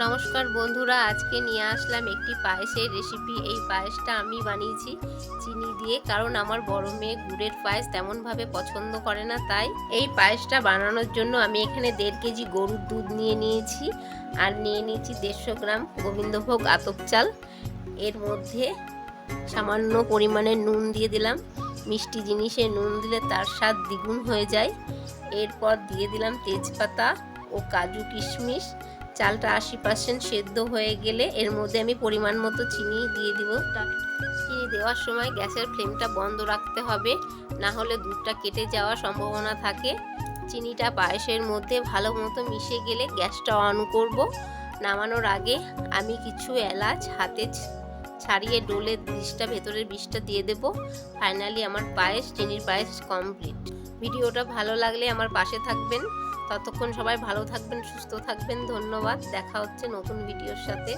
নমস্কার বন্ধুরা, আজকে নিয়ে আসলাম একটি পায়েসের রেসিপি। এই পায়েসটা আমি বানিয়েছি চিনি দিয়ে, কারণ আমার বড় মেয়ে গুড়ের পায়েস তেমনভাবে পছন্দ করে না। তাই এই পায়েসটা বানানোর জন্য আমি এখানে 1.5 কেজি গরুর দুধ নিয়ে নিয়েছি, আর নিয়ে নিয়েছি 150 গ্রাম গোবিন্দভোগ আতপ চাল। এর মধ্যে সামান্য পরিমাণে নুন দিয়ে দিলাম। মিষ্টি জিনিসে নুন দিলে তার স্বাদ দ্বিগুণ হয়ে যায়। এরপর দিয়ে দিলাম তেজপাতা ও কাজু কিশমিশ। চালটা 80% সেদ্ধ হয়ে গেলে এর মধ্যে আমি পরিমাণ মতো চিনি দিয়ে দিব। চিনি দেওয়ার সময় গ্যাসের ফ্লেমটা বন্ধ রাখতে হবে, না হলে দুধটা কেটে যাওয়ার সম্ভাবনা থাকে। চিনিটা পায়েসের মধ্যে ভালো মতো মিশে গেলে গ্যাসটা অন করব। নামানোর আগে আমি কিছু এলাচ হাতে ছাড়িয়ে ডোলে ভেতরের বিষটা দিয়ে দেব। ফাইনালি আমার চিনির পায়েস কমপ্লিট। ভিডিওটা ভালো লাগলে আমার পাশে থাকবেন। ততক্ষণ সবাই ভালো থাকবেন, সুস্থ থাকবেন। ধন্যবাদ। দেখা হচ্ছে নতুন ভিডিওর সাথে।